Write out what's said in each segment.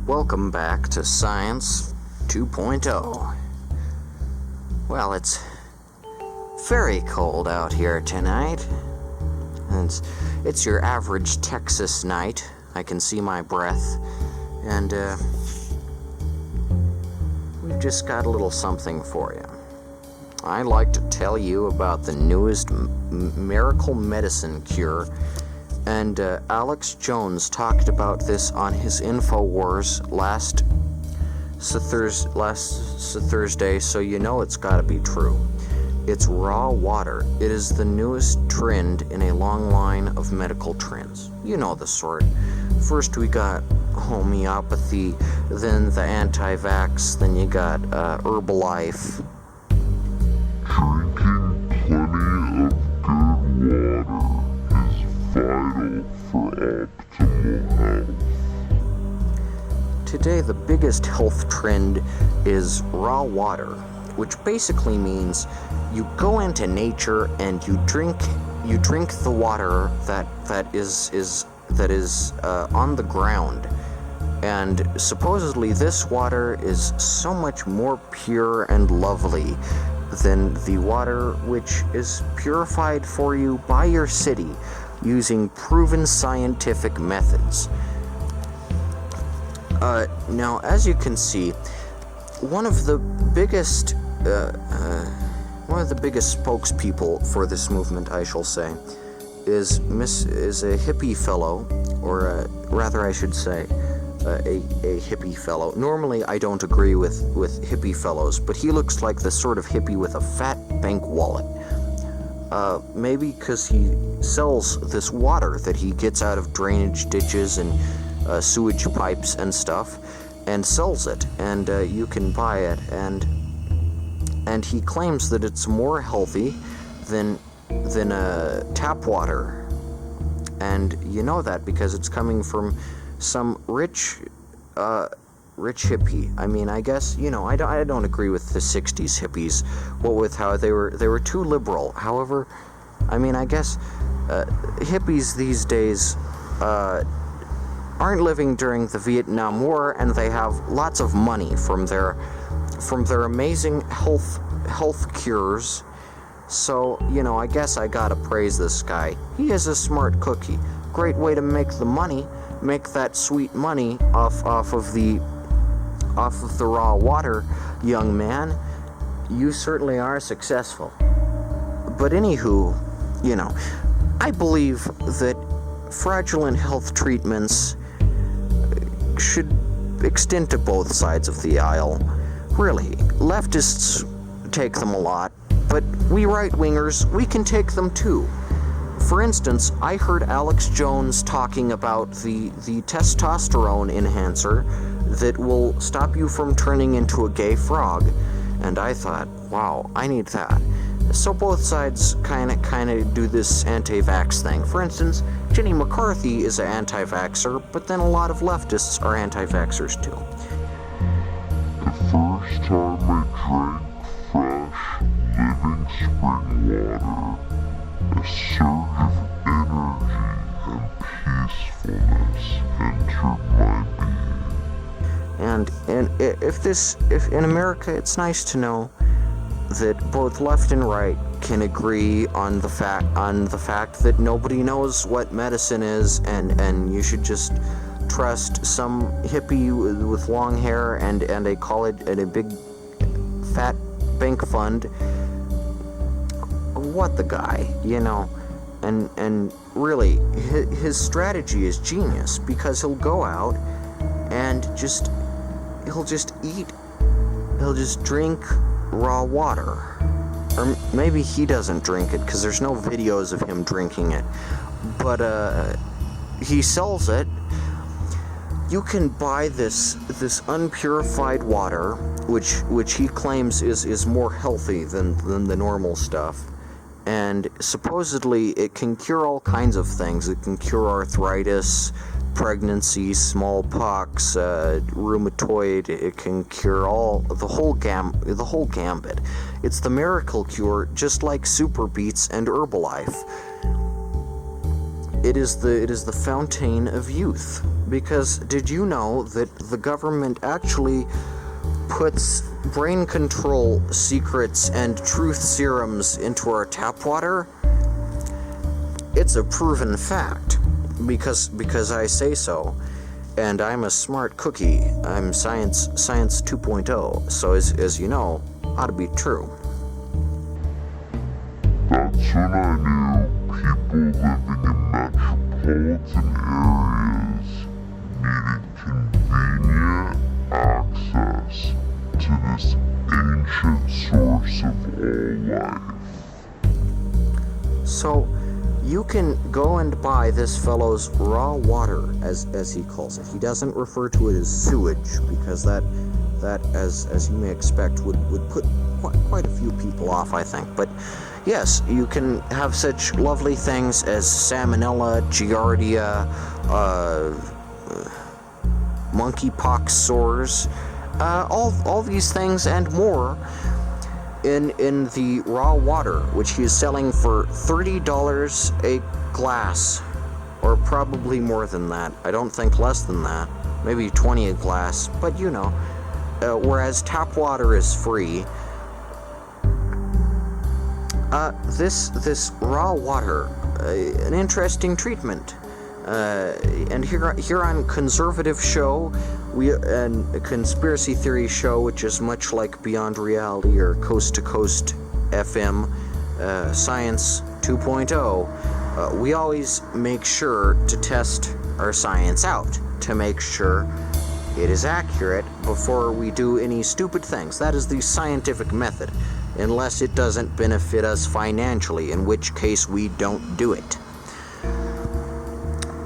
Welcome back to Science 2.0. Well, it's very cold out here tonight. It's your average Texas night. I can see my breath. And we've just got a little something for you. I'd like to tell you about the newest miracle medicine cure. And Alex Jones talked about this on his InfoWars last Thursday, so you know it's got to be true. It's raw water. It is the newest trend in a long line of medical trends. You know the sort. First we got homeopathy, then the anti-vax, then you got Herbalife. Drinking plenty of good water is vital for optimal health. Today, the biggest health trend is raw water, which basically means you go into nature and you drink the water that is on the ground. And supposedly this water is so much more pure and lovely than the water which is purified for you by your city using proven scientific methods. Now, as you can see, one of the biggest spokespeople for this movement, I shall say, is a hippie fellow, or rather, I should say, a hippie fellow. Normally, I don't agree with hippie fellows, but he looks like the sort of hippie with a fat bank wallet. Maybe because he sells this water that he gets out of drainage ditches and sewage pipes and stuff, and sells it, and you can buy it, and he claims that it's more healthy than tap water, and you know that because it's coming from some rich hippie. I mean, I guess, you know, I don't agree with the 60s hippies, what with how they were too liberal. However, I mean, I guess hippies these days aren't living during the Vietnam War, and they have lots of money from their amazing health cures. So, you know, I guess I gotta praise this guy. He is a smart cookie. Great way to make the money, make that sweet money off of the raw water, young man. You certainly are successful. But anywho, you know, I believe that fraudulent health treatments should extend to both sides of the aisle. Really, leftists take them a lot, but we right-wingers, we can take them too. For instance, I heard Alex Jones talking about the testosterone enhancer that will stop you from turning into a gay frog, and I thought, wow, I need that. So both sides kind of do this anti-vax thing. For instance, Jenny McCarthy is an anti-vaxxer, but then a lot of leftists are anti-vaxxers too. The first time I drank fresh, living spring water, a surge of energy and peacefulness entered my being. And if in America, it's nice to know that both left and right can agree on the fact that nobody knows what medicine is, and you should just trust some hippie with long hair and a college and a big fat bank fund. What the guy, you know, and really his strategy is genius, because he'll go out and he'll just drink raw water. Or maybe he doesn't drink it because there's no videos of him drinking it, but he sells it. You can buy this unpurified water, which he claims is more healthy than the normal stuff, and supposedly it can cure all kinds of things. It can cure arthritis, pregnancy, smallpox, rheumatoid. It can cure the whole gambit. It's the miracle cure, just like Super Beets and Herbalife. it is the fountain of youth. Because did you know that the government actually puts brain control secrets and truth serums into our tap water? It's a proven fact, because I say so, and I'm a smart cookie. I'm science 2.0, so as you know, ought to be true. That's when I knew people living in metropolitan areas needed convenient access to this ancient source of all life. So, you can go and buy this fellow's raw water, as he calls it. He doesn't refer to it as sewage, because that as you may expect, would put quite a few people off, I think. But yes, you can have such lovely things as salmonella, giardia, monkeypox sores, all these things and more in the raw water, which he is selling for $30 a glass, or probably more than that. I don't think less than that, maybe 20 a glass, but you know. Whereas tap water is free. This raw water, an interesting treatment. And here on Conservative Show, and a conspiracy theory show, which is much like Beyond Reality or Coast to Coast FM, Science 2.0, we always make sure to test our science out to make sure it is accurate before we do any stupid things. That is the scientific method, unless it doesn't benefit us financially, in which case we don't do it.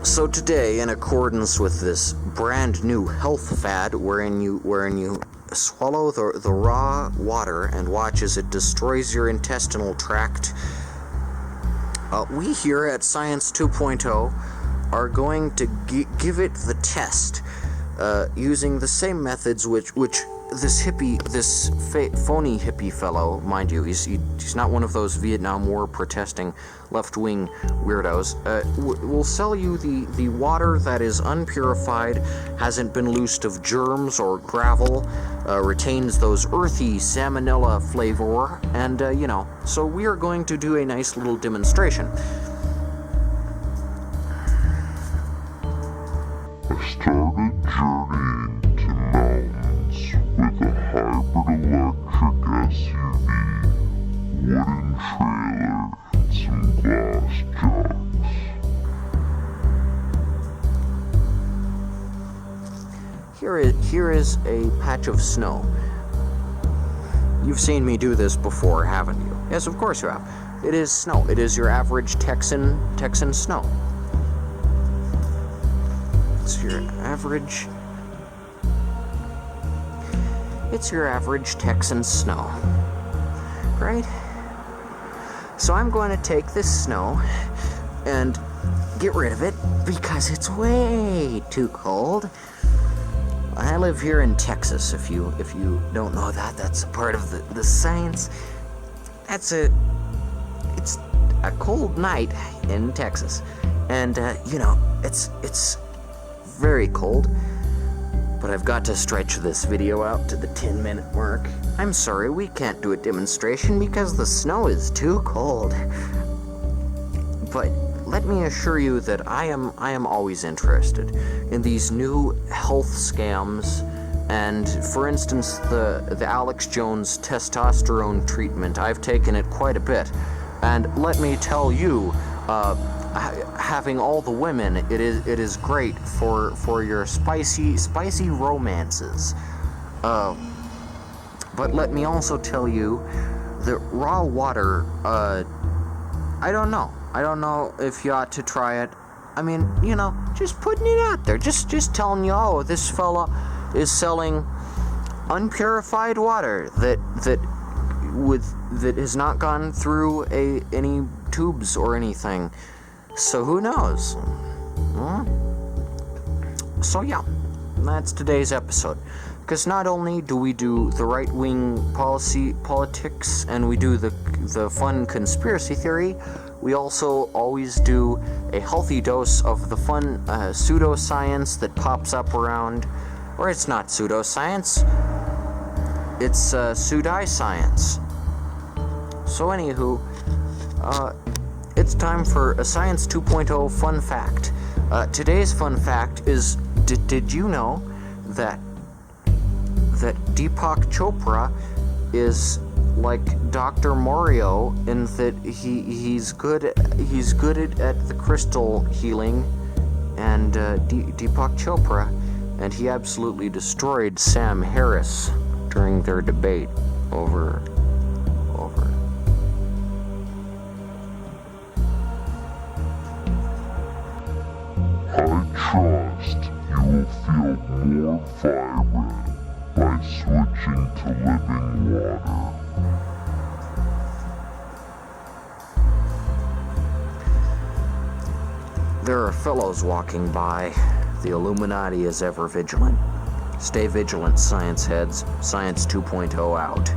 So today, in accordance with this brand new health fad, wherein you swallow the raw water and watch as it destroys your intestinal tract, we here at Science 2.0 are going to give it the test, using the same methods which this phony hippie fellow, mind you, he's not one of those Vietnam War protesting left-wing weirdos, will sell you the water that is unpurified, hasn't been loosed of germs or gravel, retains those earthy salmonella flavor, and you know, so we are going to do a nice little demonstration. I started journeying to mountains with a hybrid electric SUV, wooden trailer, and some glass jugs. Here is a patch of snow. You've seen me do this before, haven't you? Yes, of course you have. It is snow. It is your average Texan snow. It's your average Texan snow, right? So I'm going to take this snow and get rid of it because it's way too cold. I live here in Texas. If you don't know that, that's a part of the science. It's a cold night in Texas, and you know, it's very cold. But I've got to stretch this video out to the 10-minute mark. I'm sorry, we can't do a demonstration because the snow is too cold. But let me assure you that I am always interested in these new health scams. And for instance, the Alex Jones testosterone treatment, I've taken it quite a bit. And let me tell you, having all the women, it is great for your spicy romances. But let me also tell you that raw water, I don't know if you ought to try it. I mean, you know, just putting it out there, just telling you, oh, this fella is selling unpurified water that has not gone through any tubes or anything. So who knows? So yeah, that's today's episode. Because not only do we do the right-wing politics and we do the fun conspiracy theory, we also always do a healthy dose of the fun pseudoscience that pops up around. Or it's not pseudoscience, it's pseudoscience. So anywho, it's time for a Science 2.0 fun fact. Today's fun fact is, did you know that Deepak Chopra is like Dr. Mario in that he's good at the crystal healing, and Deepak Chopra, and he absolutely destroyed Sam Harris during their debate over. I trust you will feel more vibrant by switching to living water. There are fellows walking by. The Illuminati is ever vigilant. Stay vigilant, science heads. Science 2.0 out.